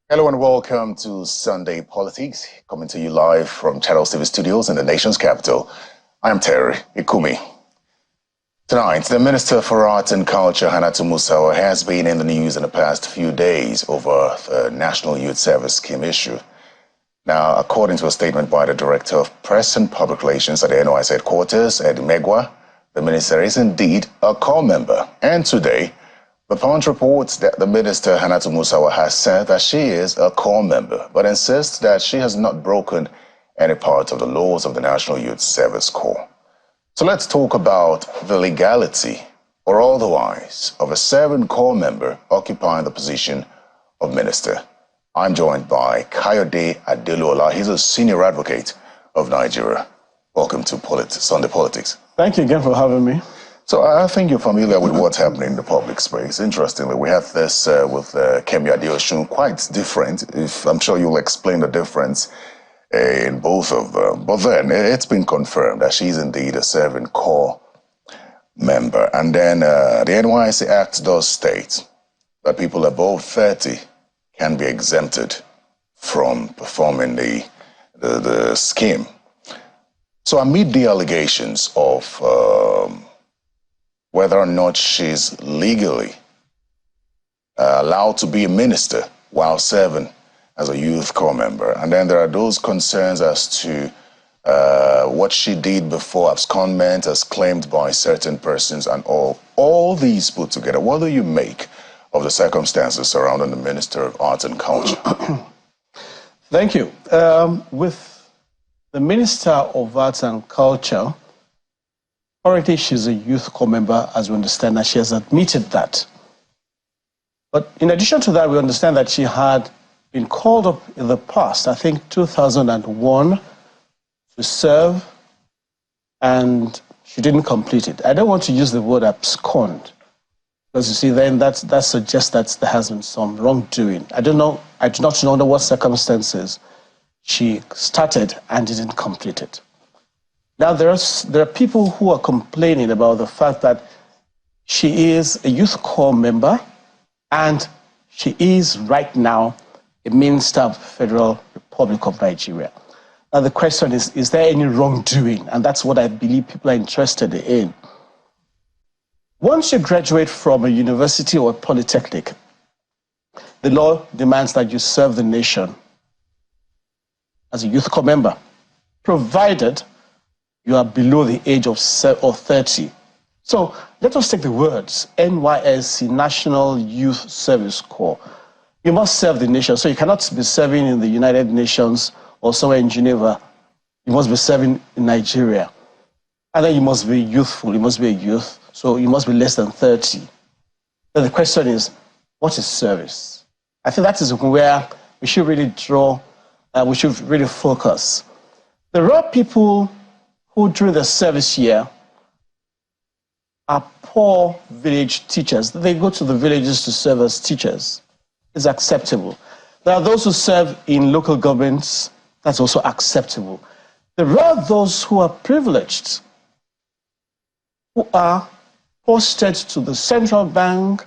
Hello and welcome to Sunday Politics, coming to you live from Channels TV studios in the nation's capital. I'm Terry Ikumi. Tonight, the Minister for Arts and Culture, Hannatu Musawa, has been in the news in the past few days over the National Youth Service Scheme issue. Now, according to a statement by the Director of Press and Public Relations at the NYSC headquarters, Ed Megwa, the Minister is indeed a core member. And today, the Punch reports that the Minister, Hannatu Musawa, has said that she is a core member, but insists that she has not broken any part of the laws of the National Youth Service Corps. So let's talk about the legality or otherwise of a serving core member occupying the position of minister. I'm joined by Kayode Adeluola. He's a senior advocate of Nigeria. Welcome to Sunday Politics. Thank you again for having me. So I think you're familiar with what's happening in the public space. Interestingly, we have this with Kemi Adeosun, quite different. I'm sure you'll explain the difference in both of them. But then it's been confirmed that she's indeed a serving core member. And then the NYSC Act does state that people above 30 can be exempted from performing the scheme. So amid the allegations of whether or not she's legally allowed to be a minister while serving as a youth corps member. And then there are those concerns as to what she did before abscondment as claimed by certain persons and all these put together. What do you make of the circumstances surrounding the Minister of Arts and Culture? Thank you. With the Minister of Arts and Culture, currently she's a youth corps member, as we understand that she has admitted that. But in addition to that, we understand that she had been called up in the past, I think 2001, to serve, and she didn't complete it. I don't want to use the word abscond, because you see, then that suggests that there has been some wrongdoing. I do not know under what circumstances she started and didn't complete it. Now, there are people who are complaining about the fact that she is a youth corps member and she is right now a Minister of the Federal Republic of Nigeria. Now, the question is there any wrongdoing? And that's what I believe people are interested in. Once you graduate from a university or a polytechnic, the law demands that you serve the nation as a youth corps member, provided you are below the age of 30. So let us take the words NYSC, National Youth Service Corps. You must serve the nation. So you cannot be serving in the United Nations or somewhere in Geneva. You must be serving in Nigeria. And then you must be youthful. You must be a youth. So you must be less than 30. Then the question is, what is service? I think that is where we should really we should really focus. There are people who during the service year are poor village teachers. They go to the villages to serve as teachers. It's acceptable. There are those who serve in local governments. That's also acceptable. There are those who are privileged, who are posted to the central bank,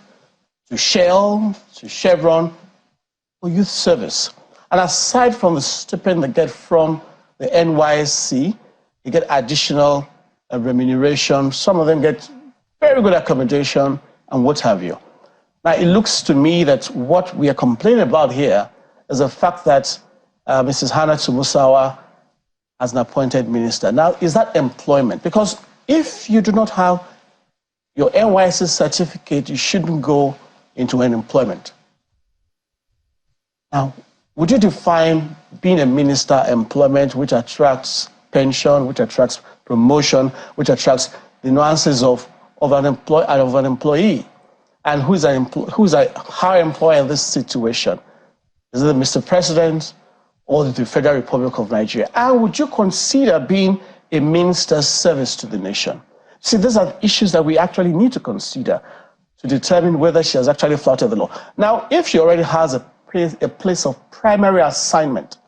to Shell, to Chevron, for youth service. And aside from the stipend they get from the NYSC, you get additional remuneration. Some of them get very good accommodation and what have you. Now, it looks to me that what we are complaining about here is the fact that Mrs. Hannatu Musawa as an appointed minister. Now, is that employment? Because if you do not have your NYSC certificate, you shouldn't go into an employment. Now, would you define being a minister employment which attracts pension, which attracts promotion, which attracts the nuances of an employee? And who's a high employer in this situation? Is it Mr. President or the Federal Republic of Nigeria? And would you consider being a minister's service to the nation? See, these are issues that we actually need to consider to determine whether she has actually flouted the law. Now, if she already has a place of primary assignment,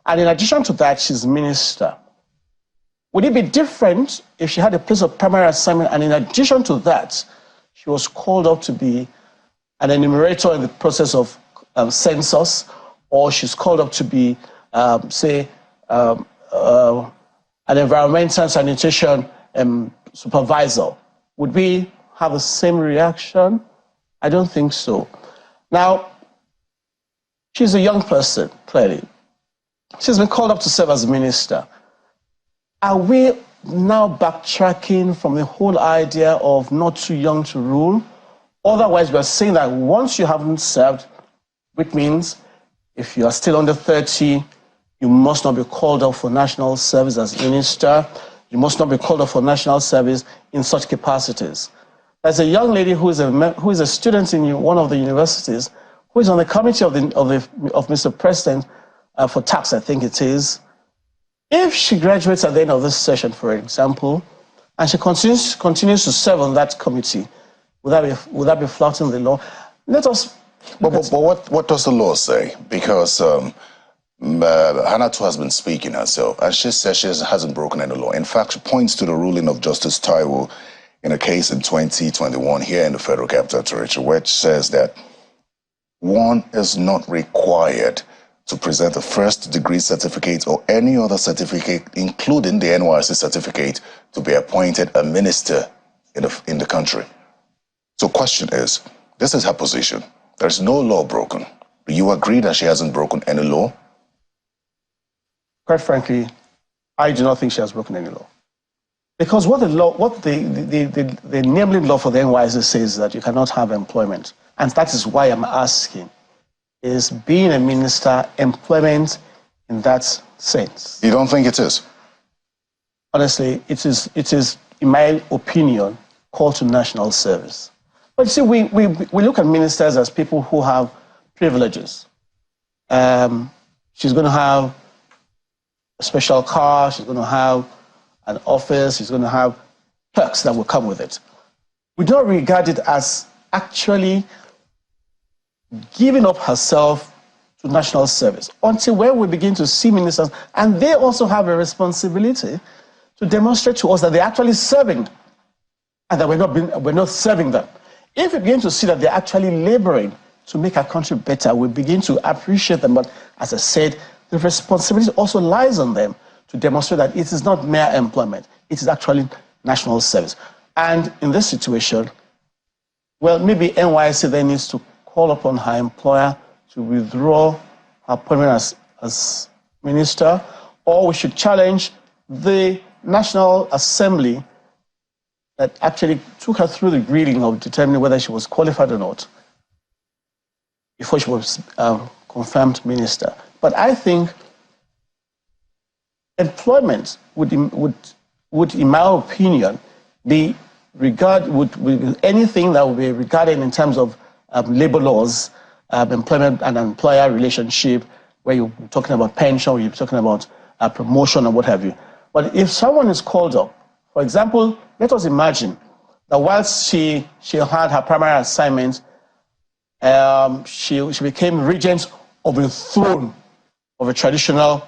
and in addition to that, she's minister, would it be different if she had a place of primary assignment and in addition to that, she was called up to be an enumerator in the process of census or she's called up to be, say, an environmental sanitation supervisor, would we have the same reaction? I don't think so. Now, she's a young person, clearly. She's been called up to serve as minister. Are we now backtracking from the whole idea of not too young to rule? Otherwise, we're saying that once you haven't served, which means if you are still under 30, you must not be called up for national service as minister. You must not be called up for national service in such capacities. There's a young lady who is a student in one of the universities, who is on the committee of Mr. President for tax, I think it is. If she graduates at the end of this session, for example, and she continues to serve on that committee, would that be flouting the law? Let us. But what does the law say? Because Hannatu has been speaking herself, and she says she hasn't broken any law. In fact, she points to the ruling of Justice Taiwo in a case in 2021 here in the Federal Capital Territory, which says that one is not required to present a first-degree certificate or any other certificate, including the NYSC certificate, to be appointed a minister in the country. So the question is, this is her position. There's no law broken. Do you agree that she hasn't broken any law? Quite frankly, I do not think she has broken any law. Because what the enabling law for the NYSC says is that you cannot have employment. And that is why I'm asking, is being a minister employment in that sense? You don't think it is? Honestly, it is, in my opinion, call to national service. But you see, we look at ministers as people who have privileges. She's going to have a special car, she's going to have an office, she's going to have perks that will come with it. We don't regard it as actually giving up herself to national service until when we begin to see ministers, and they also have a responsibility to demonstrate to us that they're actually serving and that we're not serving them. If we begin to see that they're actually laboring to make our country better, we begin to appreciate them. But as I said, the responsibility also lies on them to demonstrate that it is not mere employment, it is actually national service. And in this situation, well, maybe NYSC then needs to call upon her employer to withdraw her appointment as minister, or we should challenge the National Assembly that actually took her through the grading of determining whether she was qualified or not before she was confirmed minister. But I think employment would, in my opinion, be anything that would be regarded in terms of labor laws, employment and employer relationship, where you're talking about pension, where you're talking about promotion or what have you. But if someone is called up, for example, let us imagine that whilst she had her primary assignment, she became regent of a throne of a traditional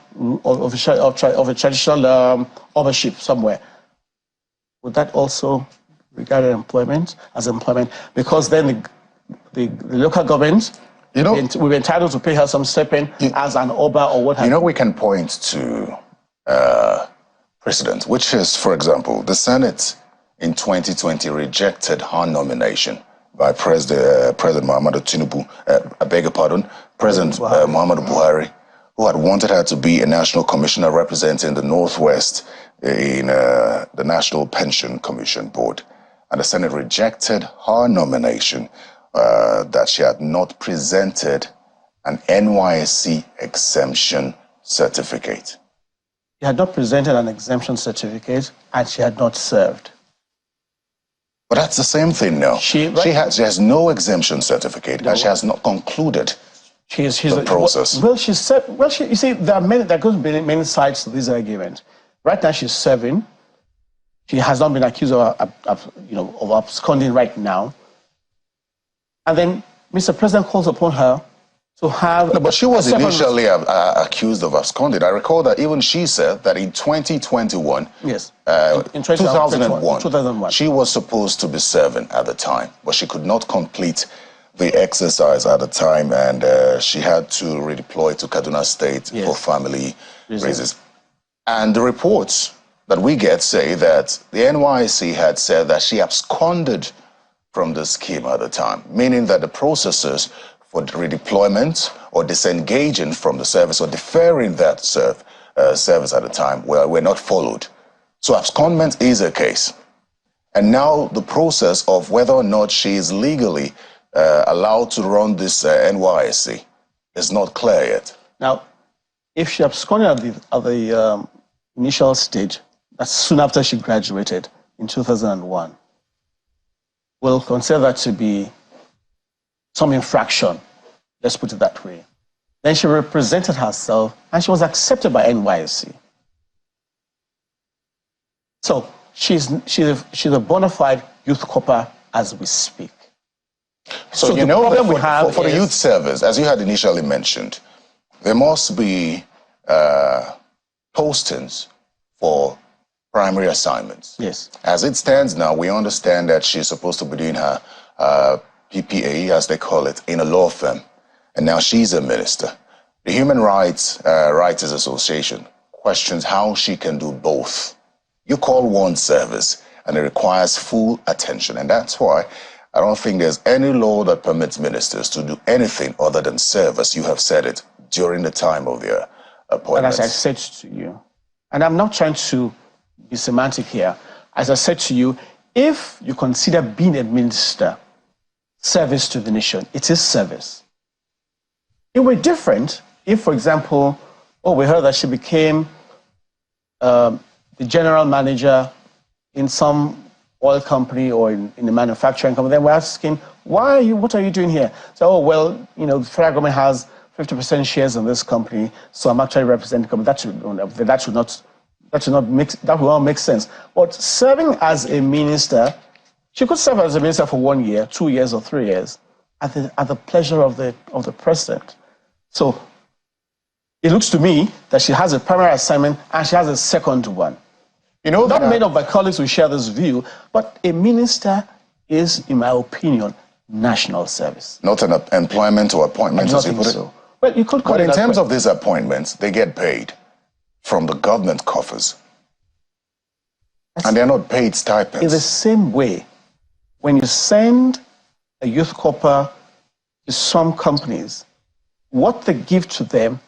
ownership somewhere. Would that also regard employment as employment? Because then the local government will be entitled to pay her some stipend as an Oba or what have you. We can point to precedent, which is, for example, the Senate in 2020 rejected her nomination by President Muhammadu Tinubu, I beg your pardon, President Muhammadu Buhari, who had wanted her to be a national commissioner representing the Northwest in the National Pension Commission Board. And the Senate rejected her nomination that she had not presented an NYSC exemption certificate. She had not presented an exemption certificate and she had not served. But that's the same thing now. She has no exemption certificate and she has not concluded the process. You see, there goes many sides to this argument. Right now she's serving. She has not been accused of absconding right now. And then Mr. President calls upon her to have... No, but she was initially accused of absconding. I recall that even she said that in 2021, yes, in 2001, she was supposed to be serving at the time, but she could not complete the exercise at the time, and she had to redeploy to Kaduna State for family reasons. And the reports that we get say that the NYSC had said that she absconded from the scheme at the time, meaning that the processes for redeployment or disengaging from the service or deferring that service at the time were not followed. So abscondment is a case. And now the process of whether or not she is legally allowed to run this NYSC is not clear yet. Now, if she absconded at the initial stage, that's soon after she graduated in 2001, we'll consider that to be some infraction, let's put it that way. Then she represented herself and she was accepted by NYSC. So she's a bona fide youth corper as we speak. So you know that for the youth service, as you had initially mentioned, there must be postings for primary assignments. Yes. As it stands now, we understand that she's supposed to be doing her PPA, as they call it, in a law firm. And now she's a minister. The Human Rights Writers Association questions how she can do both. You call one service, and it requires full attention. And that's why I don't think there's any law that permits ministers to do anything other than serve, as you have said it, during the time of their appointments. And as I said to you, and I'm not trying to be semantic here, as I said to you, if you consider being a minister service to the nation, it is service. It would be different if, for example, we heard that she became the general manager in some oil company or in a manufacturing company. Then we're asking, what are you doing here? So, the federal government has 50% shares in this company, so I'm actually representing the company. That will not make sense. But serving as a minister, she could serve as a minister for 1 year, 2 years, or 3 years at the pleasure of the president. So it looks to me that she has a primary assignment and she has a second one. Not many of my colleagues will share this view, but a minister is, in my opinion, national service. Not an employment or appointment, as you put it? So. Well, you could call it in terms of these appointments, they get paid from the government coffers. And they're not paid stipends. In the same way, when you send a youth corper to some companies, what they give to them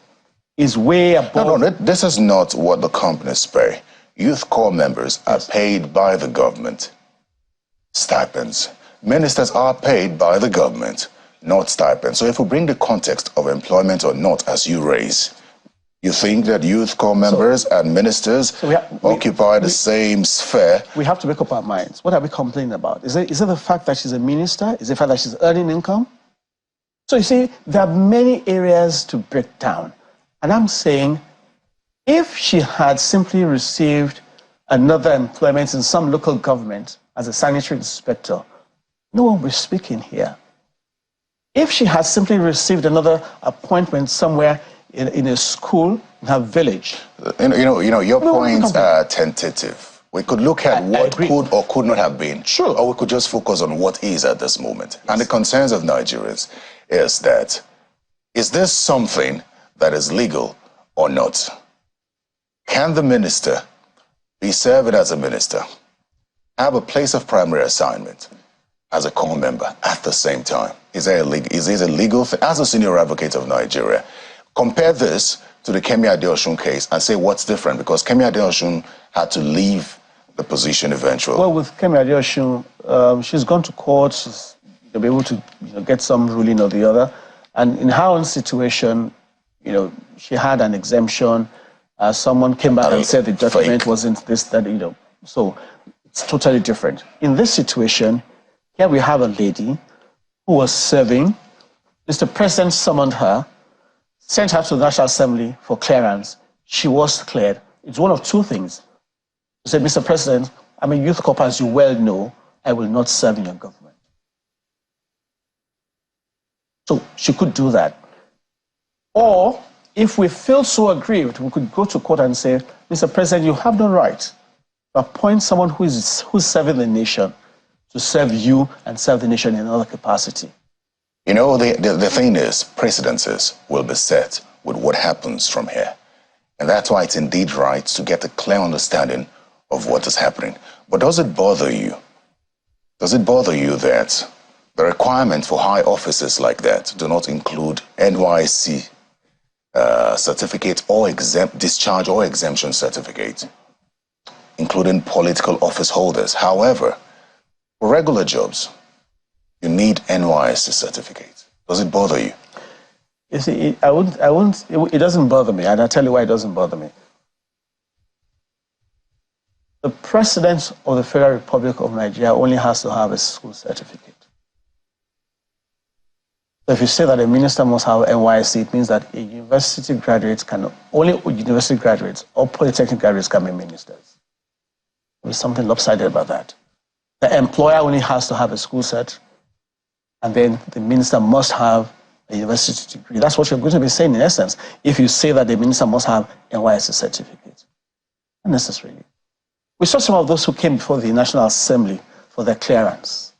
is way above... No, this is not what the companies pay. Youth corps members are paid by the government. Stipends. Ministers are paid by the government, not stipends. So if we bring the context of employment or not, as you raise, you think that youth corps members and ministers occupy the same sphere? We have to make up our minds. What are we complaining about? Is it the fact that she's a minister? Is it the fact that she's earning income? So you see, there are many areas to break down. And I'm saying, if she had simply received another employment in some local government as a sanitary inspector, no one will be speaking here. If she has simply received another appointment somewhere in a school in her village. Your points are tentative. We could look at what could or could not have been. Sure. Or we could just focus on what is at this moment. Yes. And the concerns of Nigerians is that, is this something that is legal or not? Can the minister be serving as a minister, have a place of primary assignment as a corps member at the same time? Is this a legal thing? As a senior advocate of Nigeria, compare this to the Kemi Adeosun case and say what's different, because Kemi Adeosun had to leave the position eventually. Well, with Kemi Adeosun, she's gone to court. She'll be able to get some ruling or the other. And in her own situation, she had an exemption. Someone came back and said the judgment wasn't this, that, So it's totally different. In this situation, here we have a lady who was serving. Mr. President summoned her, sent her to the National Assembly for clearance. She was cleared. It's one of two things. He said, Mr. President, I'm a youth corps, as you well know, I will not serve in your government. So she could do that. Or, if we feel so aggrieved, we could go to court and say, Mr. President, you have no right to appoint someone who's serving the nation to serve you and serve the nation in another capacity. You know, the thing is, precedences will be set with what happens from here. And that's why it's indeed right to get a clear understanding of what is happening. But does it bother you? Does it bother you that the requirements for high offices like that do not include NYSC certificate or discharge or exemption certificate, including political office holders? However, for regular jobs, you need NYSC certificate. Does it bother you? You see, it doesn't bother me, and I'll tell you why it doesn't bother me. The President of the Federal Republic of Nigeria only has to have a school certificate. So if you say that a minister must have NYSC, it means that only university graduates or polytechnic graduates can be ministers. There's something lopsided about that. The employer only has to have a school cert, and then the minister must have a university degree. That's what you're going to be saying in essence, if you say that the minister must have NYSC certificate. Not necessarily. We saw some of those who came before the National Assembly for their clearance.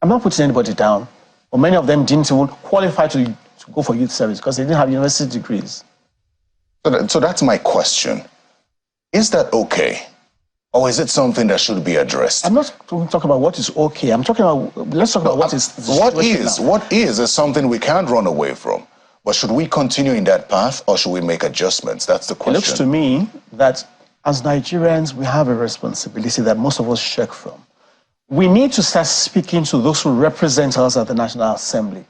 I'm not putting anybody down, but many of them didn't even qualify to go for youth service because they didn't have university degrees. So that's my question. Is that okay? Or is it something that should be addressed? I'm not talking about what is okay. I'm talking about, let's talk about what is. What is something we can't run away from. But should we continue in that path or should we make adjustments? That's the question. It looks to me that as Nigerians, we have a responsibility that most of us shirk from. We need to start speaking to those who represent us at the National Assembly.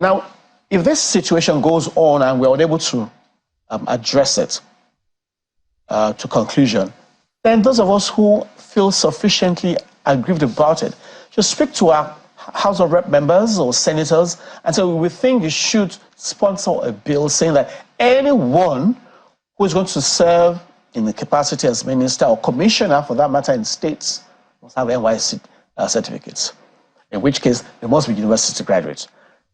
Now, if this situation goes on and we're unable to address it to conclusion, then those of us who feel sufficiently aggrieved about it should speak to our House of Rep members or senators and say, we think you should sponsor a bill saying that anyone who is going to serve in the capacity as minister or commissioner, for that matter, in states, must have NYSC certificates, in which case they must be university graduates.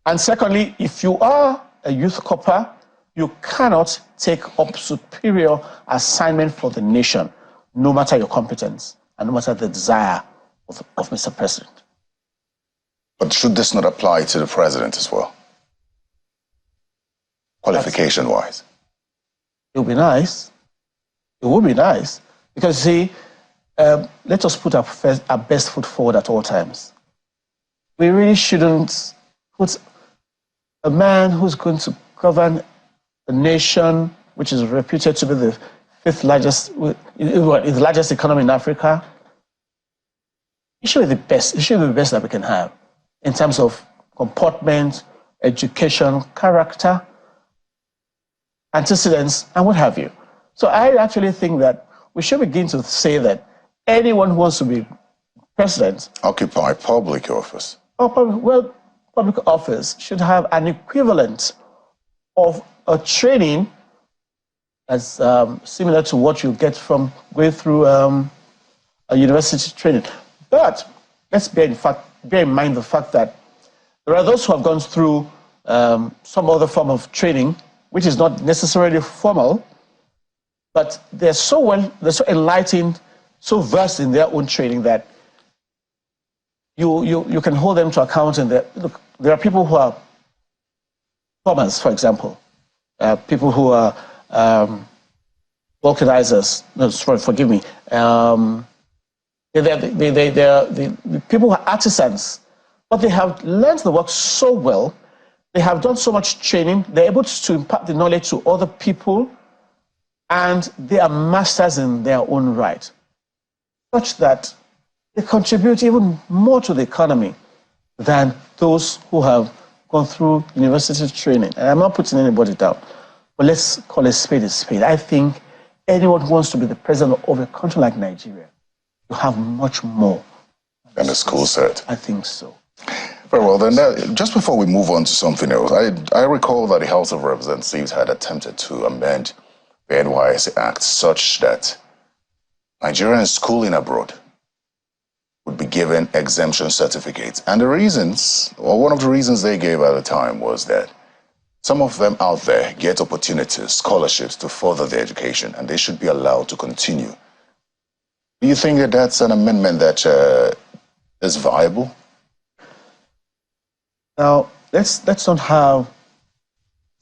And secondly, if you are a youth corper, you cannot take up superior assignment for the nation, no matter your competence and no matter the desire of Mr. President. But should this not apply to the president as well? Qualification-wise? It would be nice. It would be nice. Because, see, let us put our best foot forward at all times. We really shouldn't put a man who's going to govern a nation which is reputed to be the fifth largest, the largest economy in Africa. It should be the best. It should be the best that we can have in terms of comportment, education, character, antecedents, and what have you. So I actually think that we should begin to say that anyone who wants to be president, occupy public office. Public office should have an equivalent of a training as similar to what you get from going through a university training. But let's bear in mind the fact that there are those who have gone through some other form of training, which is not necessarily formal, but they're so enlightened, so versed in their own training that you can hold them to account. And look, there are people who are plumbers, for example, people who are vulcanizers. No, sorry, forgive me. The people who are artisans, but they have learned the work so well. They have done so much training. They're able to impart the knowledge to other people, and they are masters in their own right, such that they contribute even more to the economy than those who have gone through university training. And I'm not putting anybody down, but let's call a spade a spade. I think anyone who wants to be the president of a country like Nigeria, you have much more than a school set. I think so. Very well, then just before we move on to something else, I recall that the House of Representatives had attempted to amend the NYSC Act such that Nigerians schooling abroad would be given exemption certificates. And the reasons, or one of the reasons they gave at the time was that some of them out there get opportunities, scholarships to further their education, and they should be allowed to continue. Do you think that that's an amendment that is viable? Now, let's not have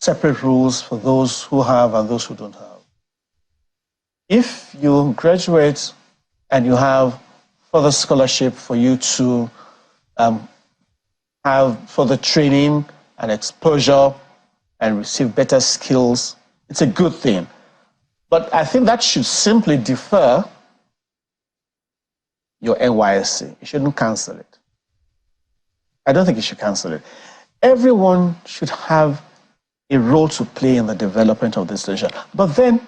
separate rules for those who have and those who don't have. If you graduate and you have further scholarship for you to have further training and exposure and receive better skills, it's a good thing. But I think that should simply defer your NYSC. You shouldn't cancel it. I don't think you should cancel it. Everyone should have a role to play in the development of this nation. But then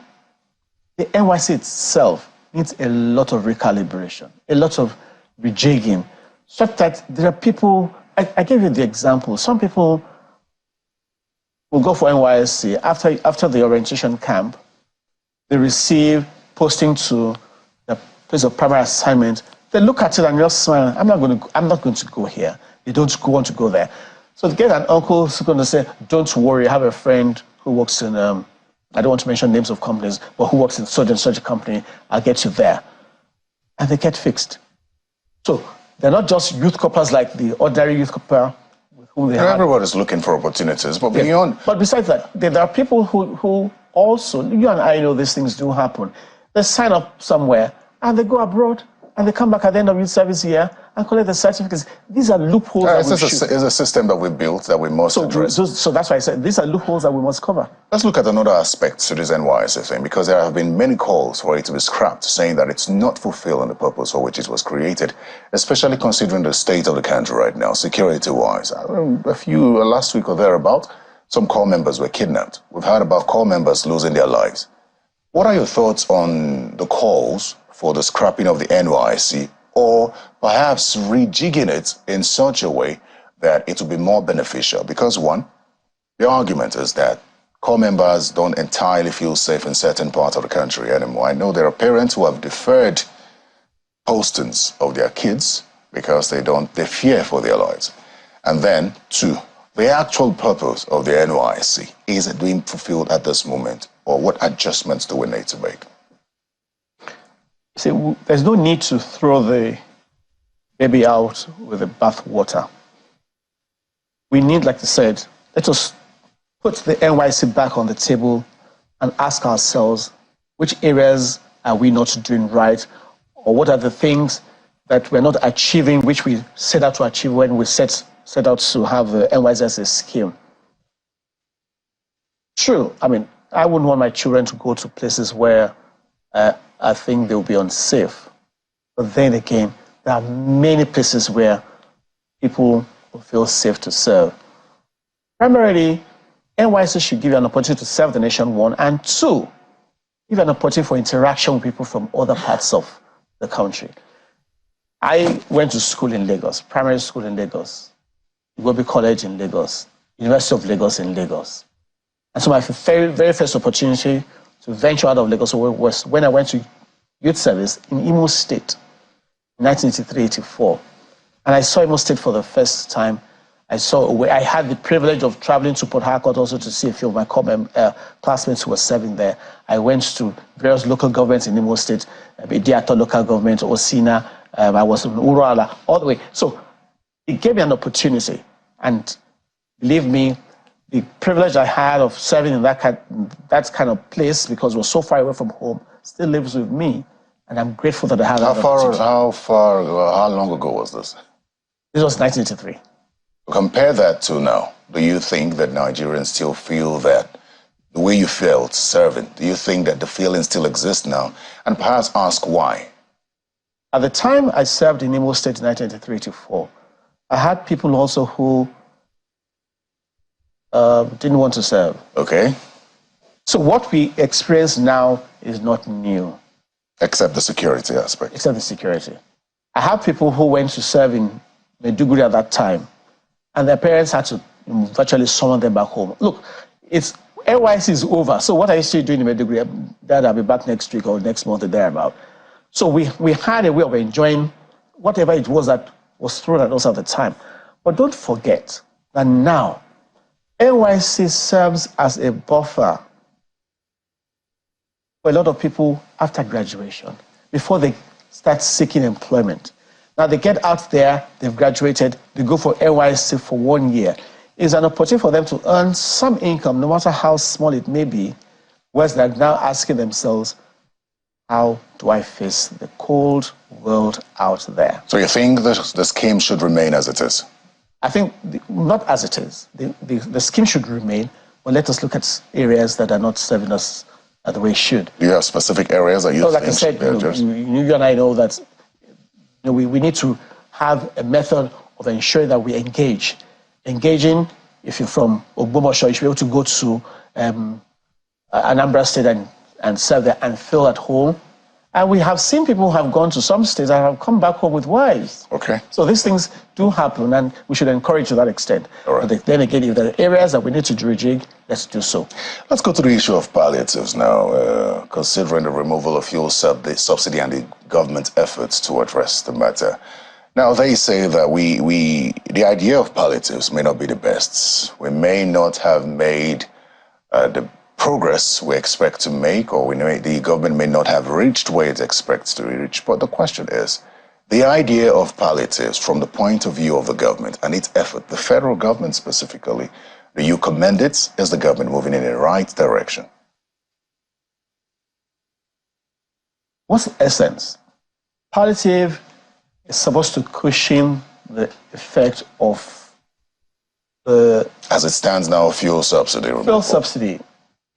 the NYSC itself needs a lot of recalibration, a lot of rejigging, such that there are people, I gave you the example, some people will go for NYSC after the orientation camp, they receive posting to the place of primary assignment, they look at it and just smile, I'm not going to go here. They don't want to go there. So to get an uncle who's going to say, don't worry, I have a friend who works in, I don't want to mention names of companies, but who works in such and such a company, I'll get you there. And they get fixed. So they're not just youth corpers like the ordinary youth corper with whom they have. Everybody's looking for opportunities, but beyond. But besides that, there are people who also, you and I know these things do happen. They sign up somewhere and they go abroad and they come back at the end of youth service year and collect the certificates. These are loopholes. It's a system that we built that we must address. So that's why I said these are loopholes that we must cover. Let's look at another aspect to this NYSC thing, because there have been many calls for it to be scrapped, saying that it's not fulfilling the purpose for which it was created, especially considering the state of the country right now, security-wise. Last week or thereabout, some corps members were kidnapped. We've heard about corps members losing their lives. What are your thoughts on the calls for the scrapping of the NYSC, or perhaps rejigging it in such a way that it will be more beneficial? Because one, the argument is that corps members don't entirely feel safe in certain parts of the country anymore. I know there are parents who have deferred postings of their kids because they fear for their lives. And then two, the actual purpose of the NYSC, is it being fulfilled at this moment, or what adjustments do we need to make? See, there's no need to throw the baby out with the bathwater. We need, like I said, let us put the NYSC back on the table and ask ourselves which areas are we not doing right, or what are the things that we're not achieving which we set out to achieve when we set out to have the NYSC as a scheme. True, I mean, I wouldn't want my children to go to places where I think they'll be unsafe. But then again, there are many places where people will feel safe to serve. Primarily, NYSC should give you an opportunity to serve the nation, one, and two, give you an opportunity for interaction with people from other parts of the country. I went to school in Lagos, primary school in Lagos, Iwobi College in Lagos, University of Lagos in Lagos. And so my very, very first opportunity to venture out of Lagos was when I went to youth service in Imo State in 1983-84. And I saw Imo State for the first time. I had the privilege of traveling to Port Harcourt also to see a few of my classmates who were serving there. I went to various local governments in Imo State, Idiato local government, Osina, I was in Uruala, all the way. So it gave me an opportunity. And believe me, the privilege I had of serving in that kind of place, because it was so far away from home, still lives with me. And I'm grateful that I had that opportunity. How long ago was this? This was 1983. Compare that to now. Do you think that Nigerians still feel that the way you felt serving, do you think that the feeling still exists now? And perhaps ask why. At the time I served in Imo State in 1983-84, I had people also who didn't want to serve. Okay. So what we experience now is not new. Except the security aspect. Except the security. I have people who went to serve in Maiduguri at that time, and their parents had to virtually summon them back home. Look, NYSC is over, so what are you still doing in Maiduguri? Dad, I'll be back next week or next month or thereabout. So we had a way of enjoying whatever it was that was thrown at us at the time. But don't forget that now, NYSC serves as a buffer for a lot of people after graduation, before they start seeking employment. Now they get out there, they've graduated, they go for NYSC for 1 year. It's an opportunity for them to earn some income, no matter how small it may be, whereas they're now asking themselves, how do I face the cold world out there? So you think the scheme should remain as it is? I think not as it is. The scheme should remain, but let us look at areas that are not serving us the way it should. Do you have specific areas that you think like I said, you and I know that we need to have a method of ensuring that we engage. Engaging, if you're from Ogbomoso, you should be able to go to Anambra State and serve there and feel at home. And we have seen people who have gone to some states and have come back home with wives. Okay. So these things do happen, and we should encourage to that extent. All right. But then again, if there are areas that we need to rejig, let's do so. Let's go to the issue of palliatives now, considering the removal of fuel subsidy and the government's efforts to address the matter. Now, they say that the idea of palliatives may not be the best. We may not have made the progress we expect to make, or the government may not have reached where it expects to reach. But the question is, the idea of palliatives from the point of view of the government and its effort, the federal government specifically, do you commend it? Is the government moving in the right direction? What's the essence? Palliative is supposed to cushion the effect of the... As it stands now, fuel subsidy removal. Fuel subsidy.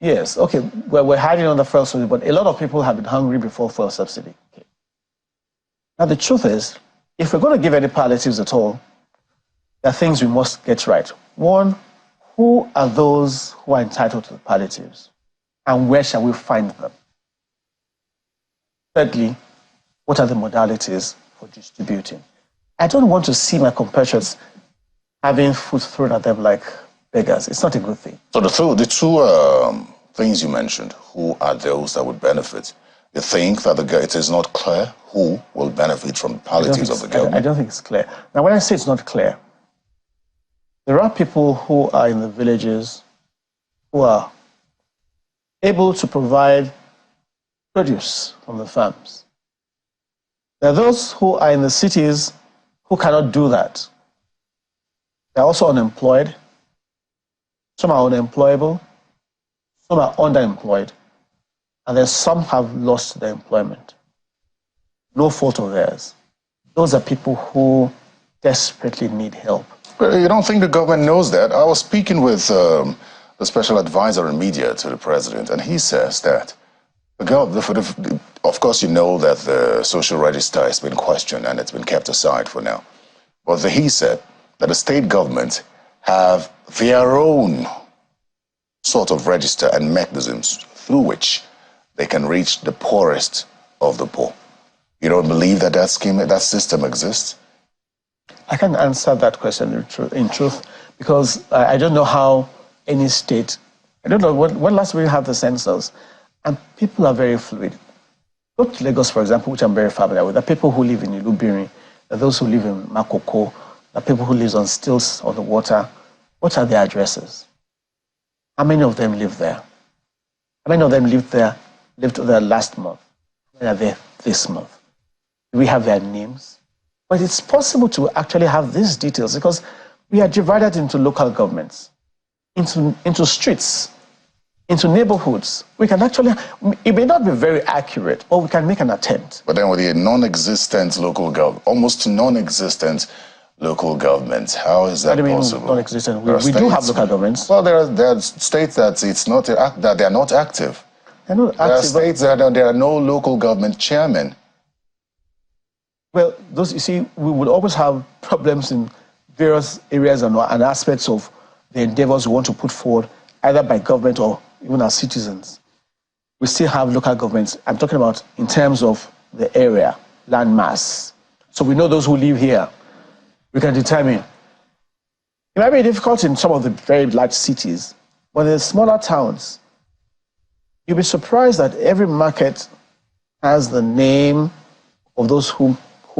Yes, okay, well, we're hiding on the fuel subsidy, but a lot of people have been hungry before fuel subsidy. Okay. Now, the truth is, if we're going to give any palliatives at all, there are things we must get right. One, who are those who are entitled to the palliatives, and where shall we find them? Thirdly, what are the modalities for distributing? I don't want to see my competitors having food thrown at them like beggars. It's not a good thing. So the two things you mentioned, who are those that would benefit? You think that it is not clear who will benefit from the palliatives of the government? I don't think it's clear. Now, when I say it's not clear, there are people who are in the villages who are able to provide produce from the farms. There are those who are in the cities who cannot do that. They're also unemployed. Some are unemployable, some are underemployed, and then some have lost their employment. No fault of theirs. Those are people who desperately need help. Well, you don't think the government knows that? I was speaking with the special advisor in media to the president, and he says that the government, of course, you know that the social register has been questioned and it's been kept aside for now. But he said that the state government have their own sort of register and mechanisms through which they can reach the poorest of the poor. You don't believe that that system exists? I can't answer that question in truth, because I don't know how any state, I don't know when last we had the census, and people are very fluid. Go to Lagos, for example, which I'm very familiar with. There are people who live in Ilubiri, there are those who live in Makoko, there are people who live on stilts on the water. What are their addresses? How many of them live there? How many of them lived there last month? How many are there this month? Do we have their names? But it's possible to actually have these details because we are divided into local governments, into streets, into neighborhoods. We can actually, it may not be very accurate, but we can make an attempt. But then with the non-existent local government, almost non-existent local governments, how is that possible? Non-existent. We do have local governments. Well, there are states that that they are not active. They're not active. There are states that there are no local government chairmen. Well, those, you see, we would always have problems in various areas and aspects of the endeavors we want to put forward, either by government or even as citizens. We still have local governments. I'm talking about in terms of the area, land mass. So we know those who live here. We can determine. It might be difficult in some of the very large cities, but in the smaller towns, you'll be surprised that every market has the name of those who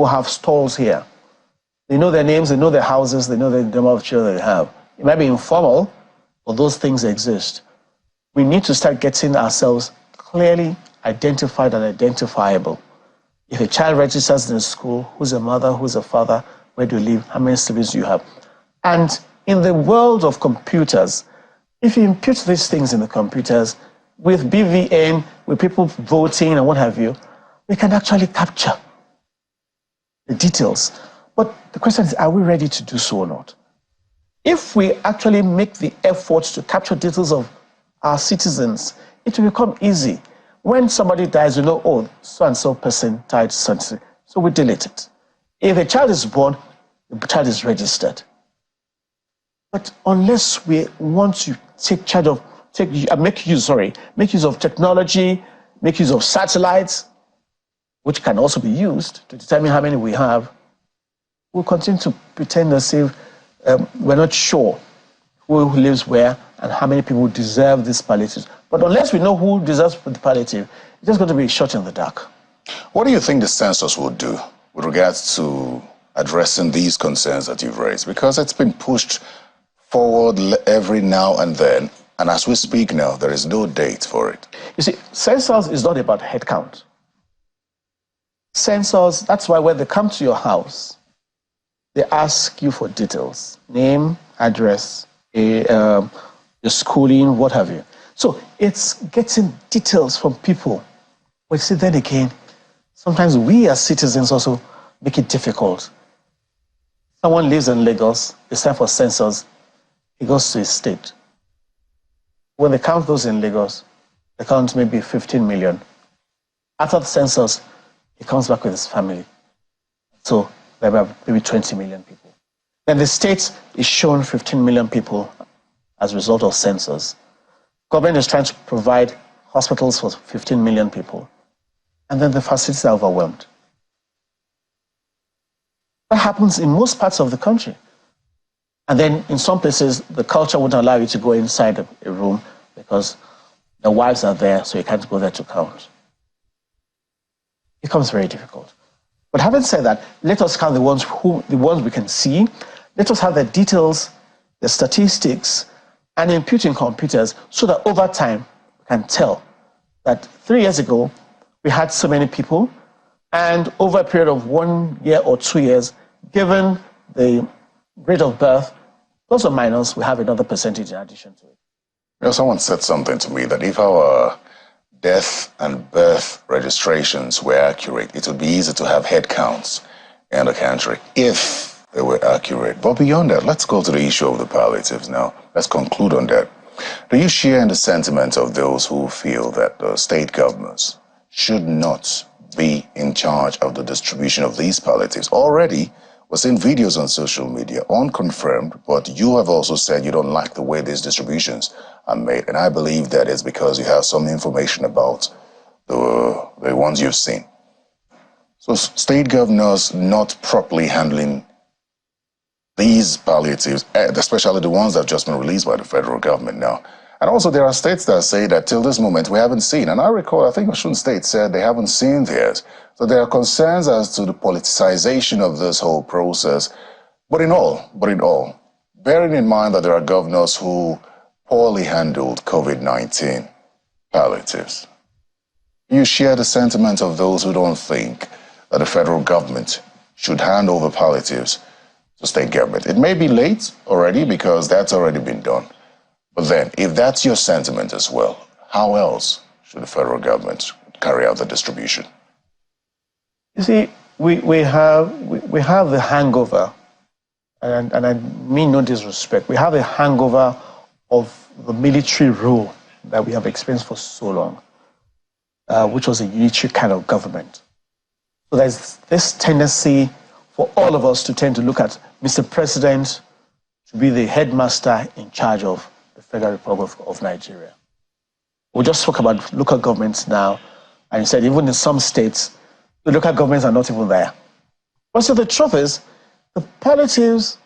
have stalls here. They know their names, they know their houses, they know the number of children they have. It might be informal, but those things exist. We need to start getting ourselves clearly identified and identifiable. If a child registers in a school, who's a mother, who's a father, where do you live, how many siblings do you have? And in the world of computers, if you impute these things in the computers, with BVN, with people voting and what have you, we can actually capture the details. But the question is, are we ready to do so or not? If we actually make the effort to capture details of our citizens, it will become easy. When somebody dies, you know, oh, so-and-so person died, so we delete it. If a child is born, the child is registered. But unless we want to make use of technology, make use of satellites, which can also be used to determine how many we have, we'll continue to pretend as if we're not sure who lives where and how many people deserve these palliatives. But unless we know who deserves the palliative, it's just going to be a shot in the dark. What do you think the census will do with regards to addressing these concerns that you've raised? Because it's been pushed forward every now and then, and as we speak now, there is no date for it. You see, census is not about head count. Census, that's why when they come to your house, they ask you for details, name, address, your schooling, what have you. So it's getting details from people. But see, then again, sometimes we as citizens also make it difficult. Someone lives in Lagos, it's time for census, he goes to his state. When they count those in Lagos, they count maybe 15 million. After the census, he comes back with his family. So there are maybe 20 million people. Then the state is shown 15 million people as a result of census. Government is trying to provide hospitals for 15 million people. And then the facilities are overwhelmed. That happens in most parts of the country. And then in some places, the culture wouldn't allow you to go inside a room because the wives are there, so you can't go there to count. It becomes very difficult. But having said that, let us count the ones we can see. Let us have the details, the statistics, and impute in computers so that over time we can tell that 3 years ago we had so many people, and over a period of 1 year or 2 years, given the rate of birth, plus or minus, we have another percentage in addition to it. You know, someone said something to me that if our death and birth registrations were accurate, it would be easy to have head counts in the country if they were accurate. But beyond that, let's go to the issue of the palliatives now. Let's conclude on that. Do you share in the sentiment of those who feel that the state governments should not be in charge of the distribution of these palliatives? Already, we're seeing videos on social media, unconfirmed, but you have also said you don't like the way these distributions are made. And I believe that is because you have some information about the ones you've seen. So state governors not properly handling these palliatives, especially the ones that have just been released by the federal government now. And also there are states that say that till this moment we haven't seen. And I recall, I think Osun State said they haven't seen theirs. So there are concerns as to the politicization of this whole process. But in all, bearing in mind that there are governors who poorly handled COVID-19 palliatives, you share the sentiment of those who don't think that the federal government should hand over palliatives to state government. It may be late already because that's already been done. But then, if that's your sentiment as well, how else should the federal government carry out the distribution? You see, we have the hangover, and I mean no disrespect, we have a hangover of the military rule that we have experienced for so long, which was a unitary kind of government. So there's this tendency for all of us to tend to look at Mr. President to be the headmaster in charge of the Federal Republic of Nigeria. We just spoke about local governments now, and you said even in some states, the local governments are not even there. But so the truth is, the palliatives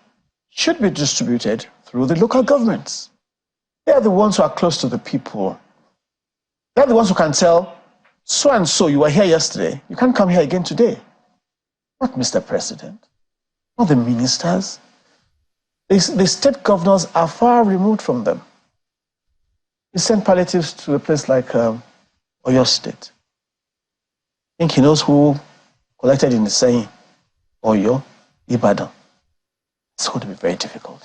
should be distributed through the local governments. They are the ones who are close to the people. They're the ones who can tell, so and so, you were here yesterday, you can't come here again today. Not Mr. President, not the ministers. The state governors are far removed from them. You send palliatives to a place like Oyo State. I think he knows who collected in the same Oyo, Ibadan. It's going to be very difficult.